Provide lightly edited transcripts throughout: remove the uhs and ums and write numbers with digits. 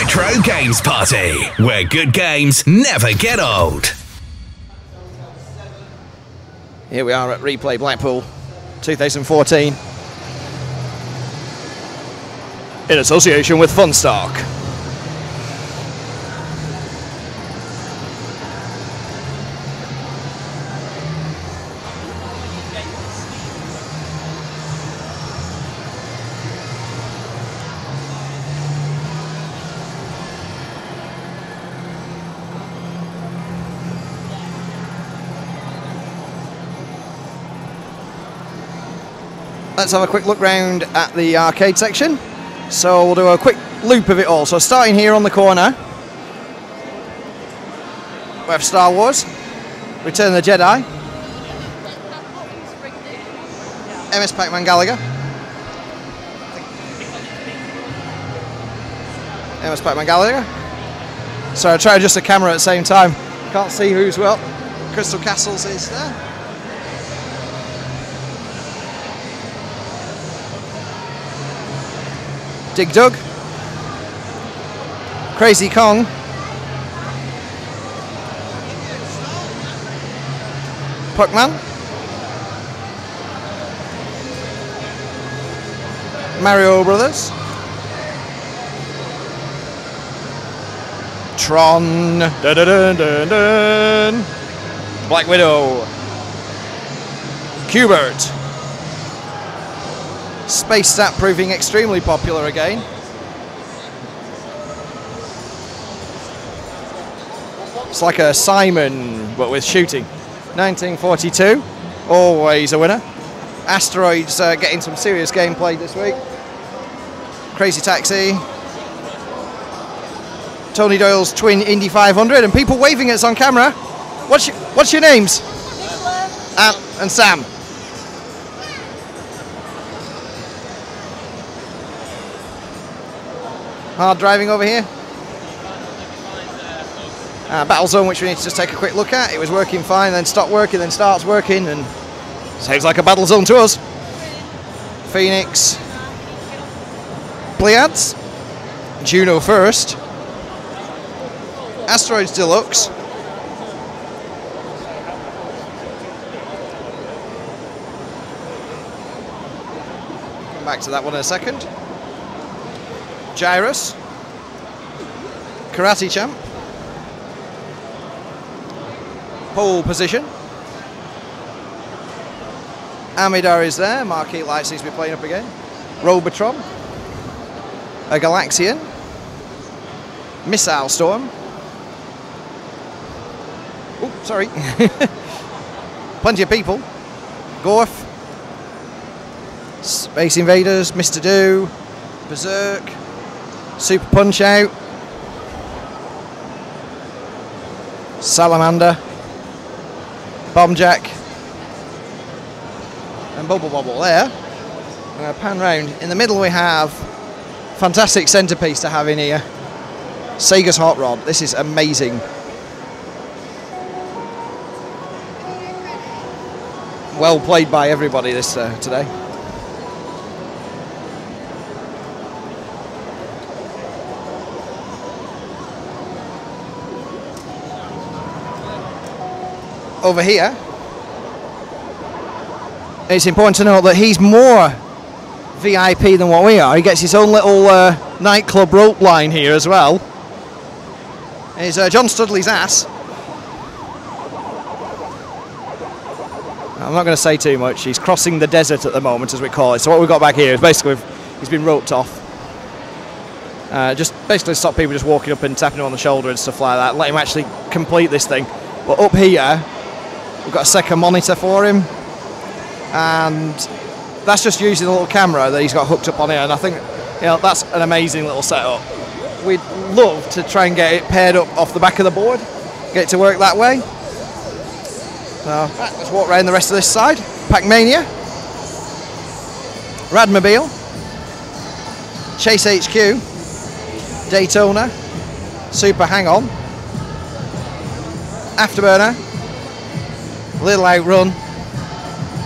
Retro Games Party, where good games never get old. Here we are at Replay Blackpool 2014 in association with Funstock. Let's have a quick look round at the arcade section. So we'll do a quick loop of it all. So starting here on the corner, we have Star Wars, Return of the Jedi, MS Pac-Man Galaga, MS Pac-Man Galaga. So I try to adjust the camera at the same time. Can't see who's well. Crystal Castles is there. Dig Dug, Crazy Kong, Puckman, Mario Brothers, Tron, dun, dun, dun, dun, dun. Black Widow, Qbert. Space Stat proving extremely popular again. It's like a Simon, but with shooting. 1942, always a winner. Asteroids getting some serious gameplay this week. Crazy Taxi. Tony Doyle's Twin Indy 500, and people waving at us on camera. What's your names? And Sam. Hard driving over here. Battlezone, which we need to just take a quick look at. It was working fine, then stopped working, then starts working, and sounds like a Battlezone to us. Phoenix, Pleiades, Juno First, Asteroids Deluxe, come back to that one in a second. Gyrus, Karate Champ, Pole Position, Amidar is there, Marquee Light seems to be playing up again, Robotron, a Galaxian, Missile Storm, oh sorry, plenty of people, Gorf, Space Invaders, Mr. Do, Berserk, Super Punch Out, Salamander, Bomb Jack, and Bubble Bobble there. I'm going to pan round. In the middle we have fantastic centrepiece to have in here, Sega's Hot Rod. This is amazing. Well played by everybody this today. Over here, it's important to note that he's more VIP than what we are. He gets his own little nightclub rope line here as well. It's John Studley's ass. I'm not going to say too much. He's crossing the desert at the moment, as we call it. So what we've got back here is basically he's been roped off. Just basically stop people just walking up and tapping him on the shoulder and stuff like that. Let him actually complete this thing. But up here, we've got a second monitor for him, and that's just using the little camera that he's got hooked up on here, and I think that's an amazing little setup. We'd love to try and get it paired up off the back of the board, get it to work that way. So let's walk around the rest of this side. Pac-Mania, Radmobile, Chase HQ, Daytona, Super Hang-On, Afterburner, Little Outrun,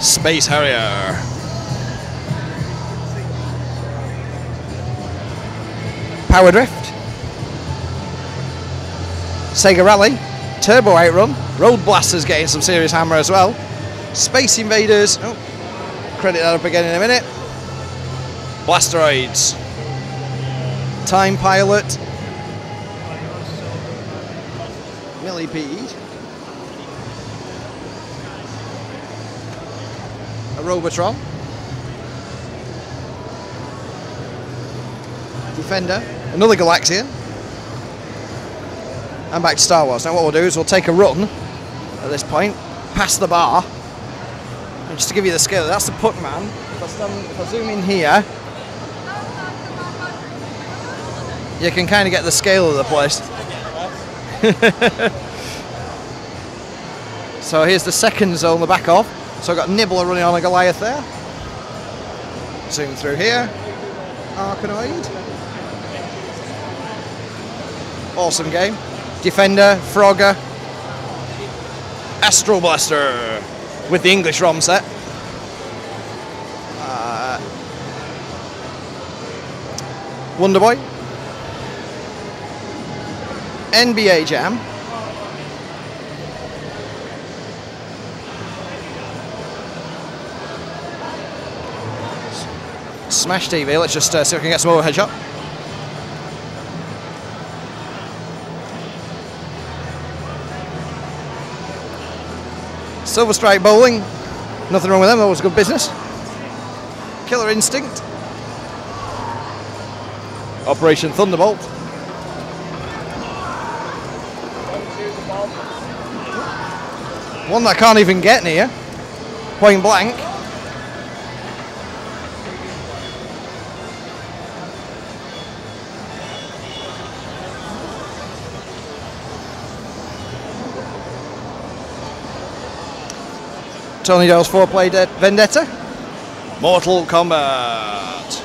Space Harrier. Power Drift, Sega Rally, Turbo Outrun, Road Blasters getting some serious hammer as well. Space Invaders, oh, credit that up again in a minute. Blasteroids, Time Pilot, Millipede, a Robotron, Defender, another Galaxian, and back to Star Wars. Now what we'll do is we'll take a run at this point, past the bar, and just to give you the scale, that's the Puckman. If I zoom in here, you can kind of get the scale of the place. So here's the second zone, the back off. So I've got Nibbler running on a Goliath there. Zoom through here. Arkanoid. Awesome game. Defender, Frogger, Astro Blaster with the English ROM set. Wonder Boy. NBA Jam. Smash TV, let's just see if we can get some overhead shot. Silver Strike Bowling, nothing wrong with them, that was good business. Killer Instinct. Operation Thunderbolt. One that I can't even get near. Point blank. Tony Dole's 4-play Vendetta. Mortal Kombat.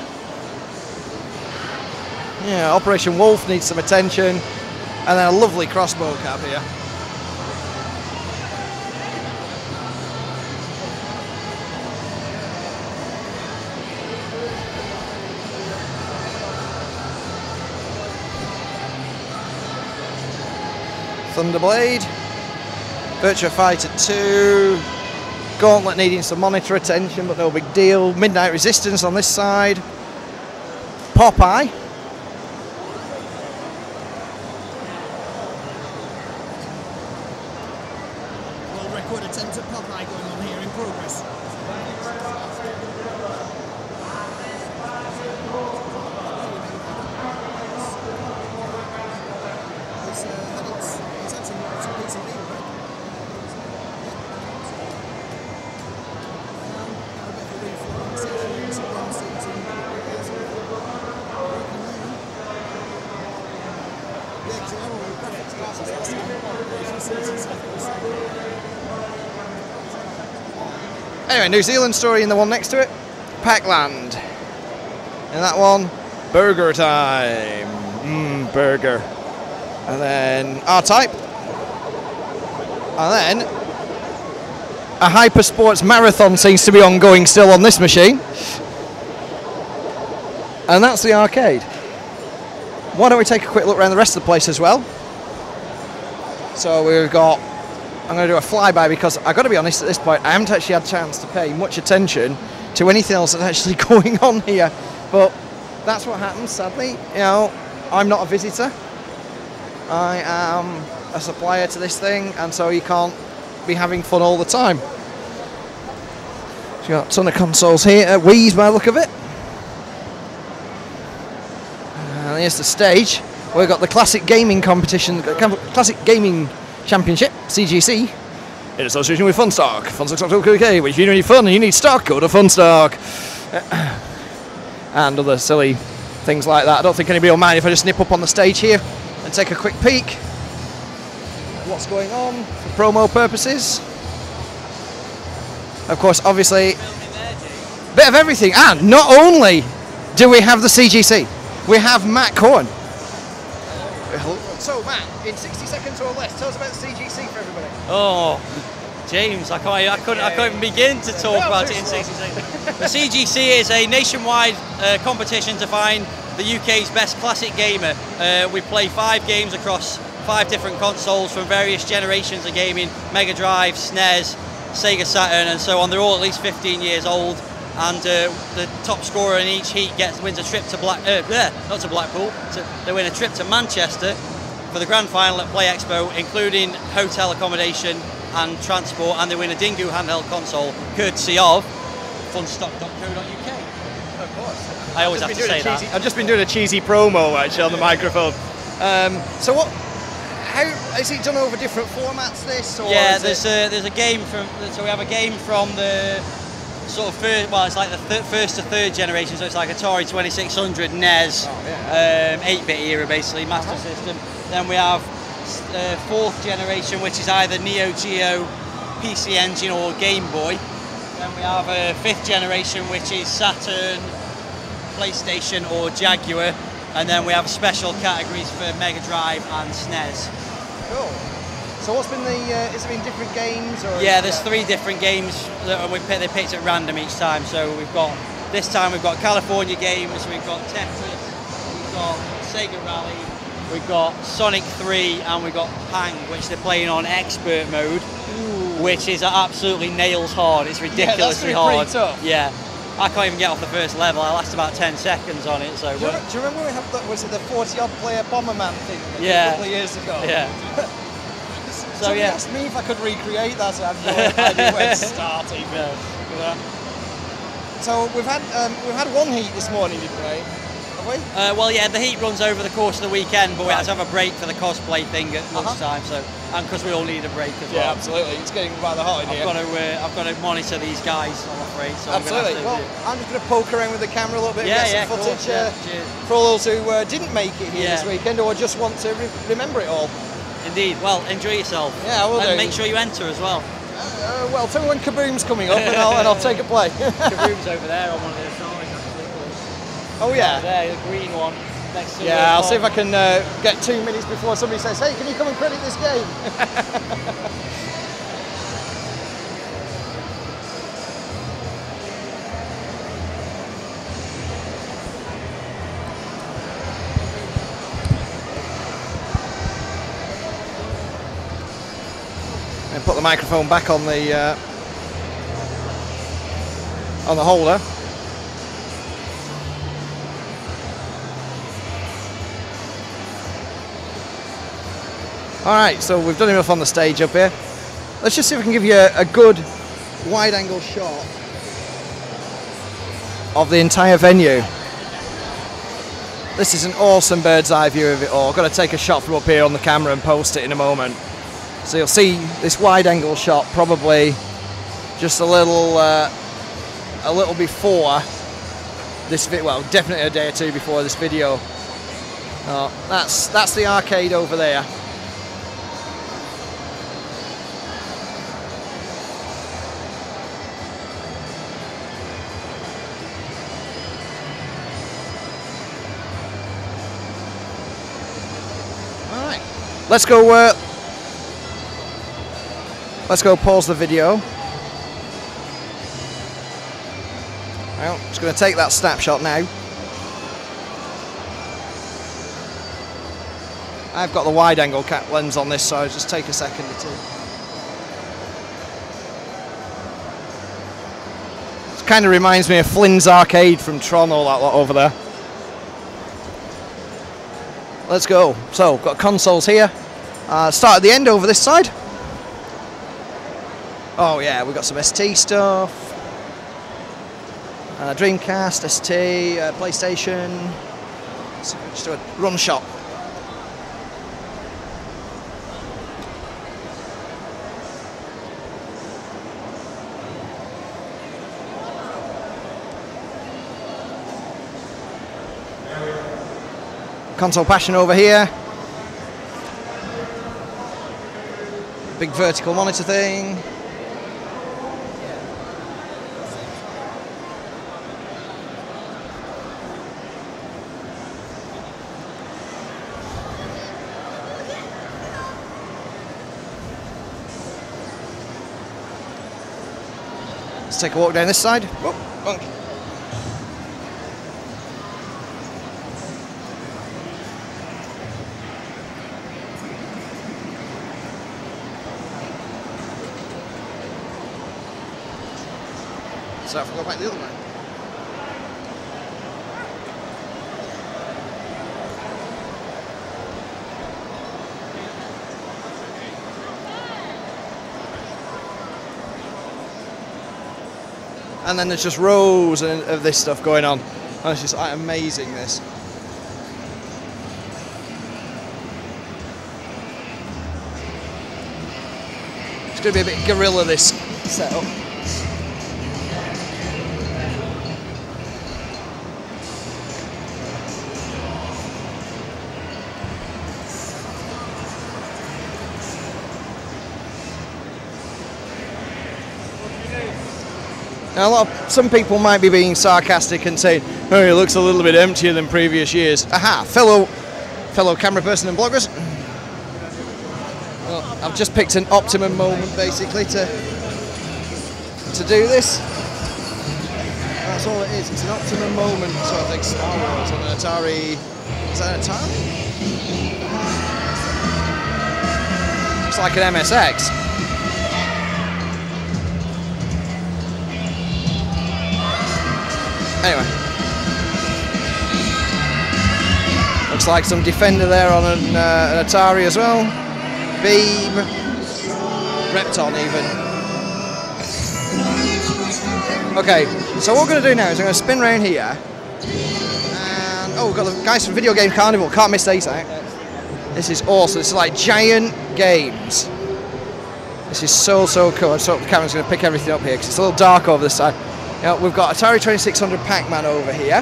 Yeah, Operation Wolf needs some attention. And then a lovely crossbow cap here. Thunderblade. Virtua Fighter 2. Gauntlet needing some monitor attention, but no big deal. Midnight Resistance on this side. Popeye. World record attempt at Popeye going on here in progress. Anyway, New Zealand story in the one next to it. Pac-Land. In that one, Burger Time. Burger. And then R-Type. And then a Hyper Sports Marathon seems to be ongoing still on this machine. And that's the arcade. Why don't we take a quick look around the rest of the place as well? So we've got, I'm going to do a flyby because I've got to be honest at this point, I haven't actually had a chance to pay much attention to anything else that's actually going on here. But that's what happens, sadly. You know, I'm not a visitor. I am a supplier to this thing, and so you can't be having fun all the time. So you've got a ton of consoles here, Wii's by the look of it. And here's the stage. We've got the Classic Gaming Competition, Classic Gaming Championship, CGC, in association with Funstock. Funstock.co.uk, which if you need fun and you need stock, go to Funstock. And other silly things like that. I don't think anybody will mind if I just nip up on the stage here and take a quick peek at what's going on for promo purposes. Of course, obviously, bit of everything. And not only do we have the CGC, we have Matt Cohen. So Matt, in 60 seconds or less, tell us about the CGC for everybody. Oh, James, I can't even begin to talk about it in 60 seconds. The CGC is a nationwide competition to find the UK's best classic gamer. We play 5 games across 5 different consoles from various generations of gaming: Mega Drive, SNES, Sega Saturn, and so on. They're all at least 15 years old, and the top scorer in each heat wins a trip to Blackpool. They win a trip to Manchester for the grand final at Play Expo, including hotel accommodation and transport, and they win a Dingo handheld console, courtesy of funstock.co.uk. Of course. I always have to say that. I've just been doing a cheesy promo actually on the microphone. So what? How is it done over different formats? This? Or yeah, there's a game from. So we have a game from the sort of first. Well, it's like the first to third generation. So it's like Atari 2600, NES, 8-bit era, basically Master System. Then we have fourth generation, which is either Neo Geo, PC Engine, or Game Boy. Then we have a fifth generation, which is Saturn, PlayStation, or Jaguar. And then we have special categories for Mega Drive and SNES. Cool. So what's been the, has it been different games? Or yeah, there's 3 different games that they picked at random each time. So this time we've got California games, we've got Tetris, we've got Sega Rally, we've got Sonic 3, and we've got Pang, which they're playing on expert mode, which is absolutely nails hard. It's ridiculously hard. Pretty tough. Yeah. I can't even get off the first level. I last about 10 seconds on it. So. Do you remember we had was it the 40-odd player Bomberman thing a couple of years ago? Yeah. So yeah. Asked me if I could recreate that. So I had no idea where to start even. Yeah. So we've had one heat this morning, didn't we? Have we? Well, yeah, the heat runs over the course of the weekend, but we had to have a break for the cosplay thing at lunchtime. So, and because we all need a break as well. Yeah, absolutely. It's getting rather hot in here. I've got to monitor these guys, I'm afraid. So absolutely. I'm just going to poke around with the camera a little bit and get some footage for all those who didn't make it here this weekend or just want to remember it all. Indeed. Well, enjoy yourself. Yeah, I will do. Make sure you enter as well. Well, tell me when Kaboom's coming up and I'll take a play. Kaboom's over there on one of the sides. Oh yeah. There, the green one. Next to I'll see if I can get 2 minutes before somebody says, hey, can you come and credit this game? And put the microphone back on the holder. Alright, so we've done enough on the stage up here. Let's just see if we can give you a good wide-angle shot of the entire venue. This is an awesome bird's-eye view of it all. I've got to take a shot from up here on the camera and post it in a moment. So you'll see this wide-angle shot probably just a little before this video. Well, definitely a day or two before this video. That's the arcade over there. Let's go pause the video. Well, just going to take that snapshot now. I've got the wide angle lens on this, so I'll just take a second or two. It kind of reminds me of Flynn's Arcade from Tron, all that lot over there. Let's go. So, got consoles here. Start at the end over this side. Oh yeah, we've got some ST stuff. Dreamcast, ST, PlayStation. So just do a run shot. Console Passion over here. Big vertical monitor thing. Let's take a walk down this side. Whoop, bonk. So if we go back the other way. And then there's just rows of this stuff going on. And it's just like amazing, this. It's going to be a bit guerrilla, this setup. Now, some people might be being sarcastic and saying, "Oh, it looks a little bit emptier than previous years." Aha, fellow camera person and bloggers. Well, I've just picked an optimum moment, basically, to do this. That's all it is. It's an optimum moment, sort of like Star Wars on an Atari. Is that an Atari? It's like an MSX. Anyway, looks like some Defender there on an Atari as well. Beam, Repton even. Okay, so what we're going to do now is I'm going to spin around here. And, oh, we've got the guys from Video Game Carnival. Can't miss these out. This is awesome. This is like giant games. This is so cool. I just hope the camera's going to pick everything up here because it's a little dark over this side. Now, we've got Atari 2600 Pac-Man over here.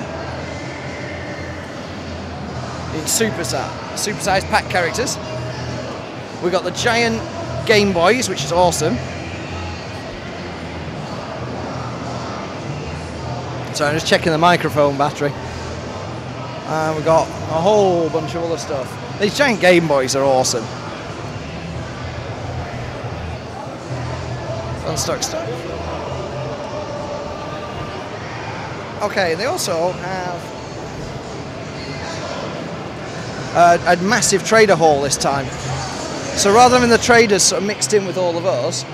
In supersized pack characters. We've got the giant Game Boys, which is awesome. So I'm just checking the microphone battery. And we've got a whole bunch of other stuff. These giant Game Boys are awesome. Unstuck stuff. Okay, they also have a massive trader hall this time. So rather than the traders sort of mixed in with all of us,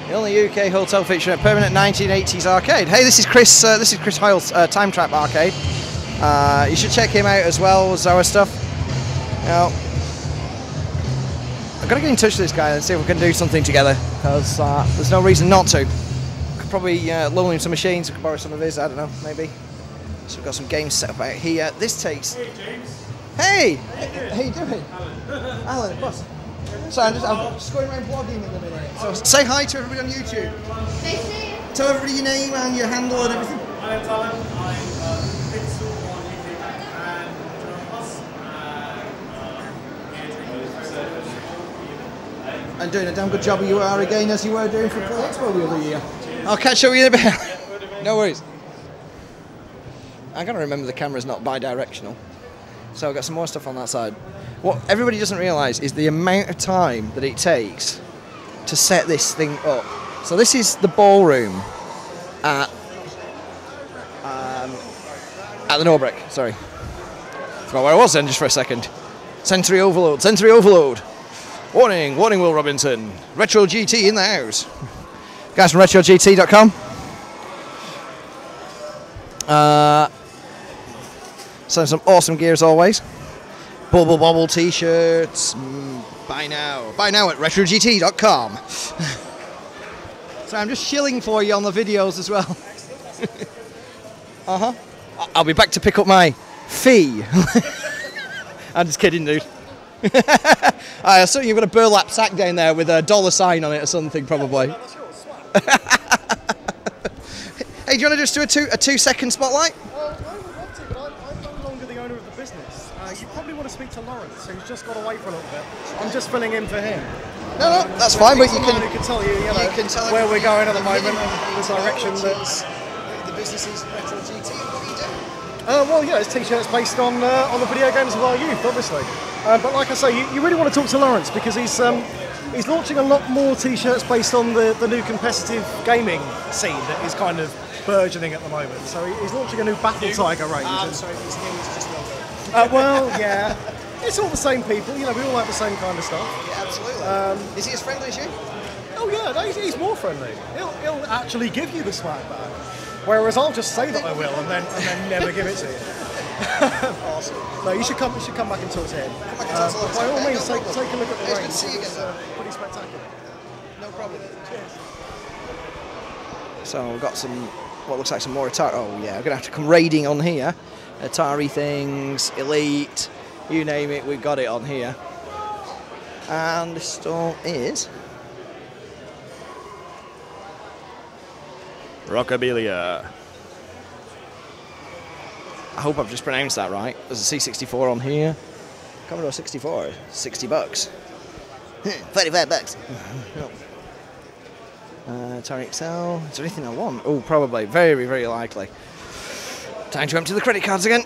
the only UK hotel featuring a permanent 1980s arcade. Hey, this is Chris Hoyle's Time Trap Arcade. You should check him out as well as our stuff. Now, I've got to get in touch with this guy and see if we can do something together, because there's no reason not to. Probably loan him some machines, we could borrow some of his, I don't know, maybe. So we've got some games set up out here. This takes... Hey, James. Hey! How you doing? Alan, boss. Sorry, I'm just going around blogging in a minute. So say hi to everybody on YouTube. Tell everybody your name and your handle and everything. My name's Alan. I'm Pixel on YouTube and Plus. And doing a damn good job you are again, as you were doing for Play Expo the other year. I'll catch up with you in a bit. No worries. I'm going to remember the camera's not bi-directional. So I've got some more stuff on that side. What everybody doesn't realise is the amount of time that it takes to set this thing up. So this is the ballroom at the Norbreck. Sorry. Forgot where I was then just for a second. Sensory overload, sensory overload. Warning, warning, Will Robinson. RetroGT in the house. Guys from RetroGT.com. So some awesome gear as always. Bubble Bobble t-shirts. Buy now. Buy now at RetroGT.com. So I'm just shilling for you on the videos as well. Uh-huh. I'll be back to pick up my fee. I'm just kidding, dude. I assume you've got a burlap sack down there with a $sign on it or something, probably. Hey, do you want to just do a 2-second spotlight? I would love to, but I'm no longer the owner of the business. You probably want to speak to Lawrence, who's just got away for a little bit. I'm just filling in for him. No, that's fine, but you can tell you, you can tell where we're going at the moment, and the direction that the business is RetroGT. What do you do? well, yeah, it's t-shirts based on the video games of our youth, obviously. But like I say, you really want to talk to Lawrence because he's launching a lot more t-shirts based on the new competitive gaming scene that is kind of burgeoning at the moment. So he's launching a new Battle Tiger range. I'm sorry, his name is just logo. Well, yeah, it's all the same people. You know, we all like the same kind of stuff. Yeah, absolutely. Is he as friendly as you? Oh yeah, no, he's more friendly. He'll actually give you the swag bag. Whereas I'll just say that I will and then never give it to you. Awesome. No, you should come back and talk to him. By all means, take a look at the range. It's pretty spectacular. No problem. Cheers. So we've got some, what looks like some more Atari. Oh yeah, we're gonna have to come raiding on here. Atari things, Elite, you name it, we've got it on here. And this stall is Rockrabilia. I hope I've just pronounced that right. There's a C64 on here. Commodore 64, $60. 35 bucks. Atari XL. Is there anything I want? Oh, probably. Very, very likely. Time to empty the credit cards again.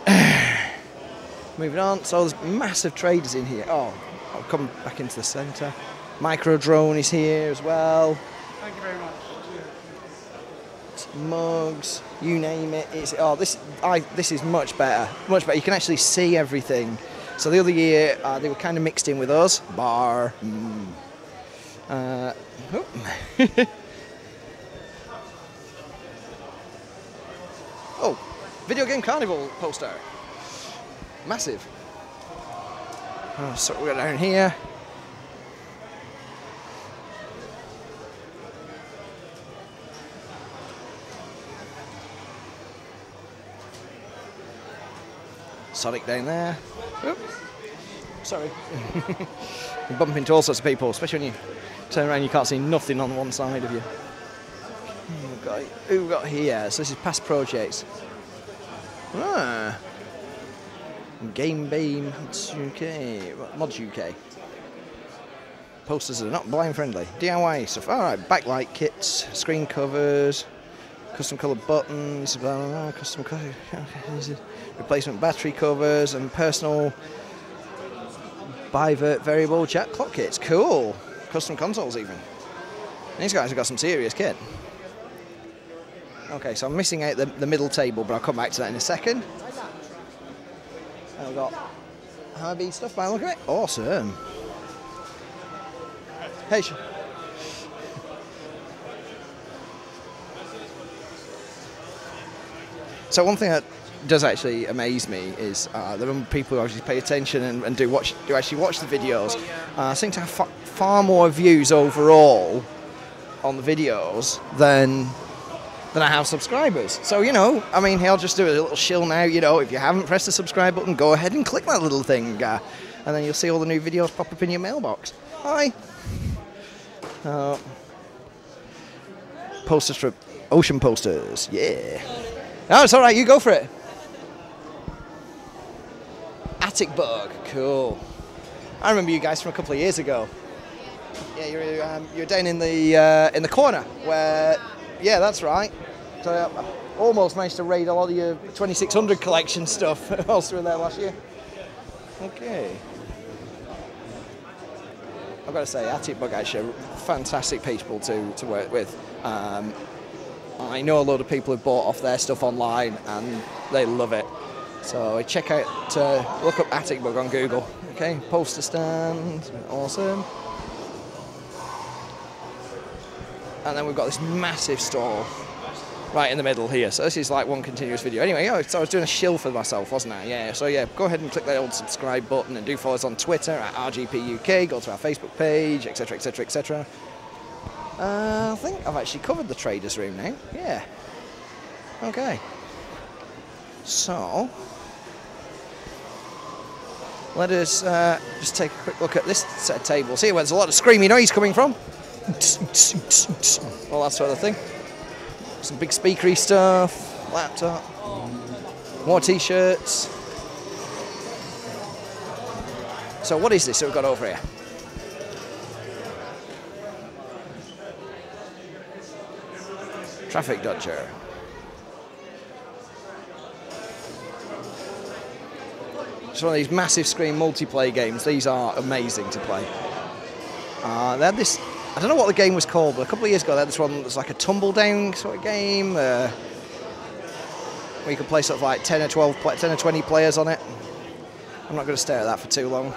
Moving on. So there's massive traders in here. Oh, I'll come back into the centre. Micro drone is here as well. Thank you very much. Mugs, you name it. It's this is much better. Much better. You can actually see everything. So the other year they were kind of mixed in with us. Bar. Oh, Video Game Carnival poster. Massive. Oh, so we're down here. Sonic down there. Oop. Sorry. You bump into all sorts of people, especially when you turn around, you can't see nothing on one side of you. Who we got here? So this is past projects. Gameboy Mods UK. Posters that are not blind friendly. DIY stuff. Alright, backlight kits, screen covers, custom coloured buttons, blah, blah, blah, custom replacement battery covers, and personal bivert variable jack clock kits. Cool. Custom consoles even. These guys have got some serious kit. Okay, so I'm missing out the middle table, but I'll come back to that in a second. And I've got high-beat stuff by the look of it. Awesome. Hey, so one thing that does actually amaze me is the number of people who actually pay attention and do actually watch the videos. Seem to have far more views overall on the videos than I have subscribers. So, you know, I mean, I'll just do a little shill now, you know, if you haven't pressed the subscribe button, go ahead and click that little thing, and then you'll see all the new videos pop up in your mailbox. Hi! Posters for Ocean Posters, yeah. No, it's alright, you go for it. Attic Bug, cool. I remember you guys from a couple of years ago. Yeah, you're down in the corner where, yeah, that's right. So I almost managed to raid a lot of your 2600 collection stuff whilst we were there last year. Okay. I've got to say, Attic Bug actually are fantastic people to work with. I know a lot of people who bought off their stuff online and they love it. So check out, look up Attic Bug on Google. Okay, poster stand, awesome. And then we've got this massive stall right in the middle here. So this is like one continuous video. Anyway, so I was doing a shill for myself, wasn't I? Yeah, so yeah, go ahead and click that old subscribe button and do follow us on Twitter at RGPUK, go to our Facebook page, etc, etc, etc. I think I've actually covered the traders room now. Yeah. Okay. So let us just take a quick look at this set of tables here where there's a lot of screamy noise coming from. All that sort of thing. Some big speakery stuff, laptop, more t-shirts. So what is this that we've got over here? Traffic Dodger. It's one of these massive screen multiplayer games. These are amazing to play. They had this, I don't know what the game was called, but a couple of years ago they had this one that was like a tumble down sort of game where you could play sort of like 10 or 20 players on it. I'm not going to stare at that for too long.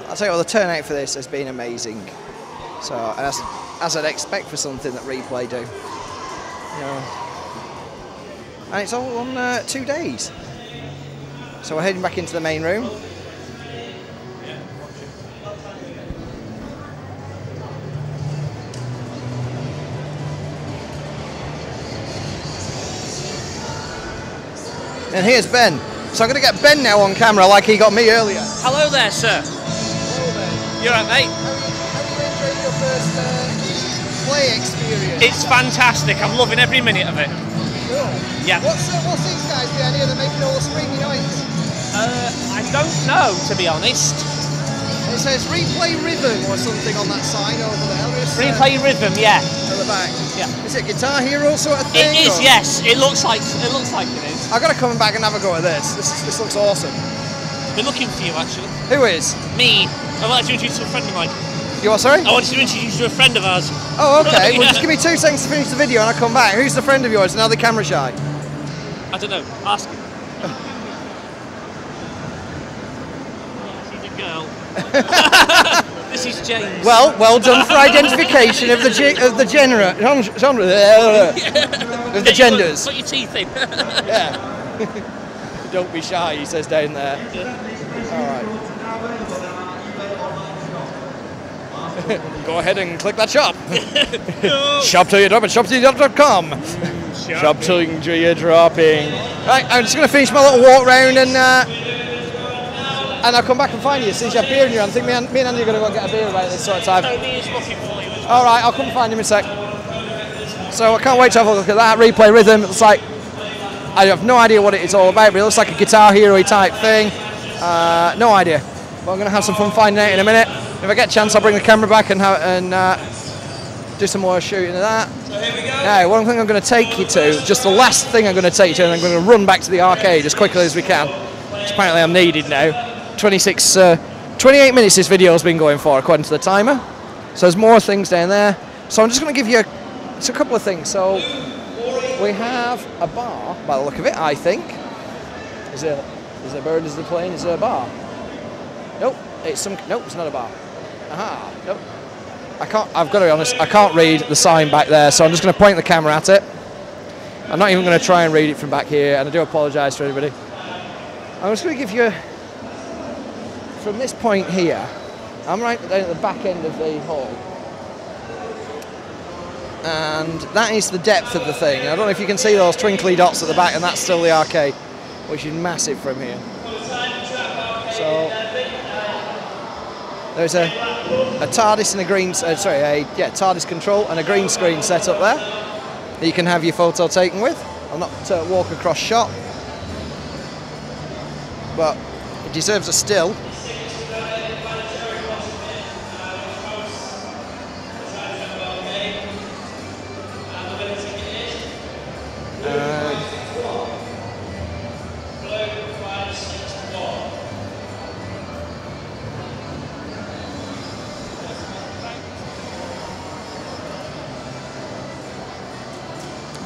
I'll tell you what, the turnout for this has been amazing. So, and that's as I'd expect for something that Replay do. And it's all on 2 days. So we're heading back into the main room. And here's Ben. So I'm going to get Ben now on camera like he got me earlier. Hello there, sir. Hello, Ben. You're right, mate. How are you enjoying your first play experience? It's fantastic. I'm loving every minute of it. Cool. Yeah. What's these guys behind here? They're making all the screaming noise. I don't know, to be honest. It says Replay Rhythm or something on that sign over there. Replay Rhythm, yeah. At the back. Yeah. Is it Guitar Hero sort of thing? It is, or? yes. It looks like it is. I've got to come back and have a go at this. This looks awesome. We're looking for you, actually. Who is? Me. I'd like to introduce you to a friend of mine. You are, sorry? I wanted to introduce you to a friend of ours. Oh, okay. Yeah. Well, just give me 2 seconds to finish the video and I'll come back. Who's the friend of yours? Now the camera shy. I don't know. Ask him. She's a girl. This is James. Well done for identification of the genre of the genders. Put your teeth in. Yeah. Don't be shy, he says down there. All right. Go ahead and click that shop. Shop till you're dropping. Shop.com. Shop till you're dropping. Right, I'm just going to finish my little walk round and I'll come back and find you since you have beer in your hand. I think me and Andy are going to go and get a beer about this sort of time. All right, I'll come and find him in a sec. So I can't wait to have a look at that Replay Rhythm. It's like, I have no idea what it's all about, but it looks like a Guitar Hero type thing. No idea. But I'm going to have some fun finding out in a minute. If I get a chance, I'll bring the camera back and do some more shooting of that. Now, one thing I'm going to take you to, just the last thing I'm going to take you to, and I'm going to run back to the arcade as quickly as we can, which apparently I'm needed now. 28 minutes this video's been going for, according to the timer. So there's more things down there. So I'm just going to give you a couple of things. So we have a bar, by the look of it, I think. Is there a bird? Is the plane? Is there a bar? Nope. Nope, it's not a bar. Aha. Nope. I've got to be honest, I can't read the sign back there, so I'm just going to point the camera at it. I'm not even going to try and read it from back here, and I do apologise to everybody. I'm just going to give you, from this point here, I'm right down at the back end of the hall. And that is the depth of the thing. I don't know if you can see those twinkly dots at the back, and that's still the arcade, which is massive from here. So there's a TARDIS and a green, TARDIS control and a green screen set up there that you can have your photo taken with. I'll not walk across shot, but it deserves a still.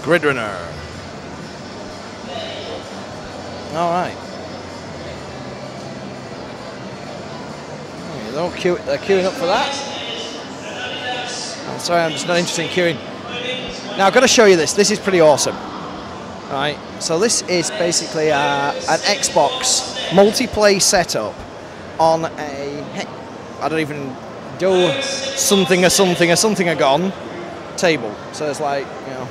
Grid runner. All right. They're queuing up for that. I'm sorry, I'm just not interested in queuing. Now I've got to show you this. This is pretty awesome. All right. So this is basically an Xbox multiplayer setup on a, I don't even do something gone table. So it's like, you know,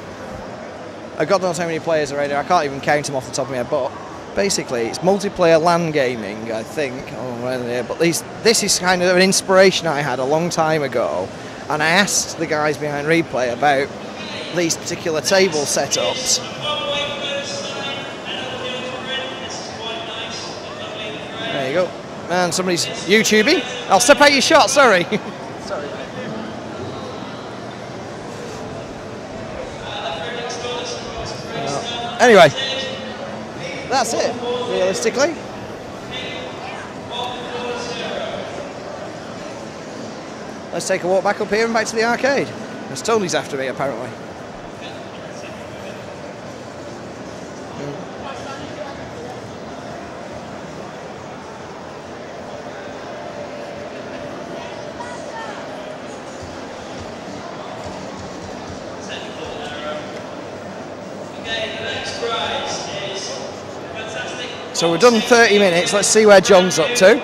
God knows how many players are in there. I can't even count them off the top of my head, but basically it's multiplayer LAN gaming, I think. Oh, right there. But this is kind of an inspiration I had a long time ago, and I asked the guys behind Replay about these particular table setups. There you go. And somebody's YouTubing. I'll step out your shot, sorry. Sorry. Anyway, that's it, realistically. Let's take a walk back up here and back to the arcade. Because Tony's after me, apparently. So we've done 30 minutes. Let's see where John's up to.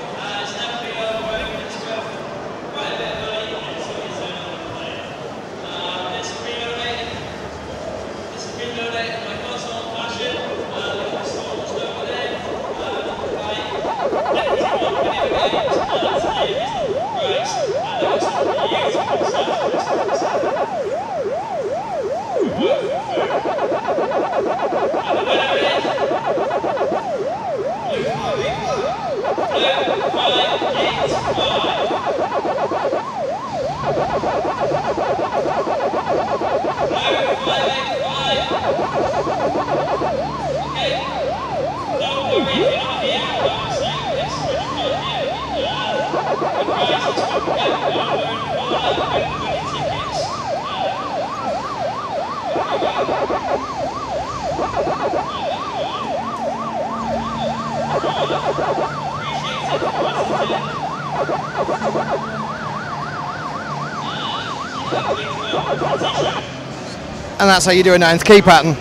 And that's how you do a 9th key pattern.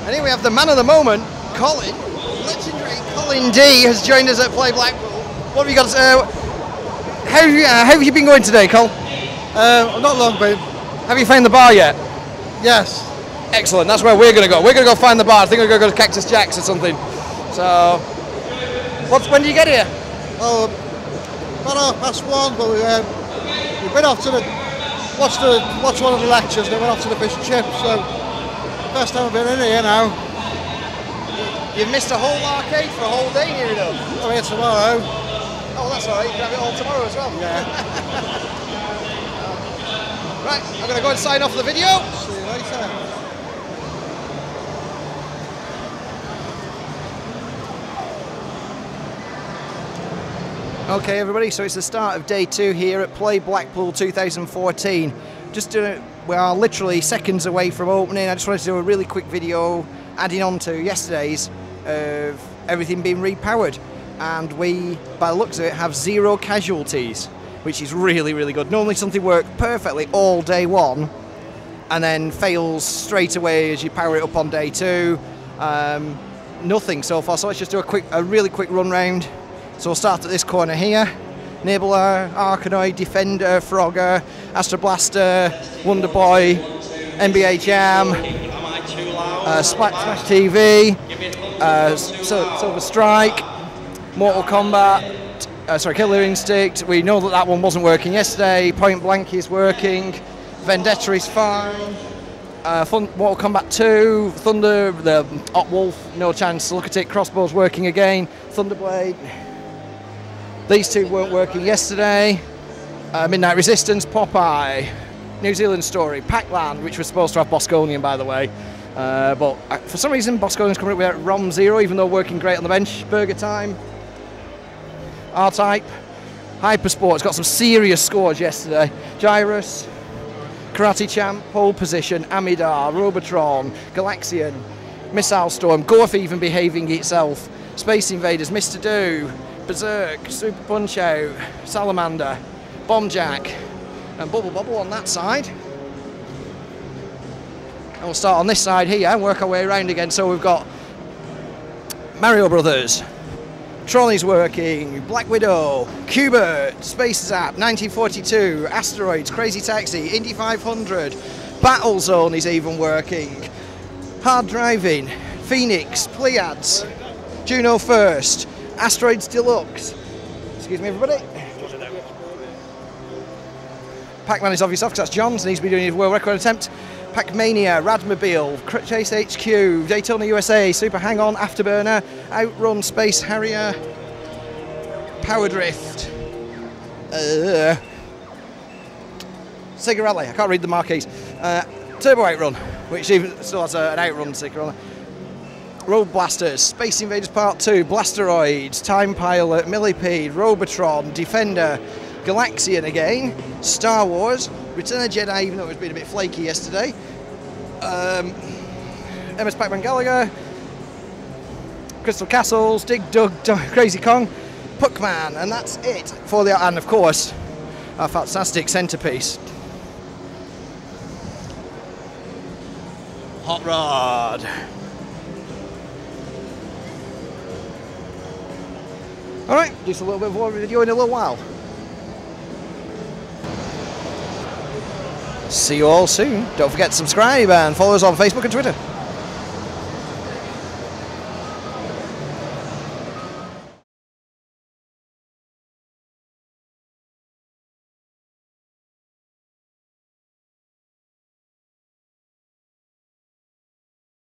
And here we have the man of the moment, Colin. Legendary Colin D has joined us at Play Blackpool. What have you got to say? How have you been going today, Col? Not long, babe. Have you found the bar yet? Yes. Excellent, that's where we're going to go. We're going to go find the bar. I think we're going to go to Cactus Jack's or something. So, when do you get here? Oh, about 1:30, but we've been off to watch one of the lectures, and then went off to the fish and chips. So, first time I've been in here now. You've missed a whole arcade for a whole day here enough. I'm here tomorrow. Oh, that's alright, you can have it all tomorrow as well. Yeah. Right, I'm going to go and sign off the video. See you later. Okay everybody, so it's the start of day 2 here at Play Blackpool 2014. We are literally seconds away from opening. I just wanted to do a really quick video adding on to yesterday's of everything being repowered. And we, by the looks of it, have 0 casualties, which is really, really good. Normally something works perfectly all day 1 and then fails straight away as you power it up on day 2. Nothing so far, so let's just do a really quick run round. So we'll start at this corner here. Nibbler, Arkanoid, Defender, Frogger, Astro Blaster, Wonder Boy, NBA Jam, Smash TV, Silver Strike, Mortal Kombat, Killer Instinct. We know that one wasn't working yesterday. Point Blank is working. Vendetta is fine. Mortal Kombat 2, Thunder, the Wolf, no chance to look at it. Crossbow's working again. Thunderblade. These two weren't working yesterday. Midnight Resistance, Popeye, New Zealand Story, Pac-Land, which was supposed to have Bosconian, by the way. But for some reason, Bosconian's coming up with ROM 0, even though working great on the bench. Burger Time, R-Type, Hypersport's got some serious scores yesterday. Gyrus, Karate Champ, Pole Position, Amidar, Robotron, Galaxian, Missile Storm, Gorf even behaving itself, Space Invaders, Mr. Do, Berserk, Super Punch Out, Salamander, Bomb Jack, and Bubble Bobble on that side. And we'll start on this side here and work our way around again. So we've got Mario Brothers, Trolley's working, Black Widow, Qbert, Space Zap, 1942, Asteroids, Crazy Taxi, Indy 500, Battlezone is even working, Hard Driving, Phoenix, Pleiades, Juno First, Asteroids Deluxe. Excuse me, everybody. Pac-Man is obviously off because that's John's and he's been doing his world record attempt. Pac-Mania, Radmobile, Chase HQ, Daytona USA, Super Hang-On, Afterburner, Outrun, Space Harrier, Power Drift, Sega Rally, I can't read the marquees, Turbo Outrun, which even still has an Outrun sticker on it. Road Blasters, Space Invaders Part 2, Blasteroids, Time Pilot, Millipede, Robotron, Defender, Galaxian again, Star Wars, Return of the Jedi, even though it was being a bit flaky yesterday, MS Pac-Man Gallagher, Crystal Castles, Dig Dug, Crazy Kong, Puckman, and that's it for the, and of course, our fantastic centerpiece. Hot Rod. Alright, just a little bit more video in a little while. See you all soon. Don't forget to subscribe and follow us on Facebook and Twitter.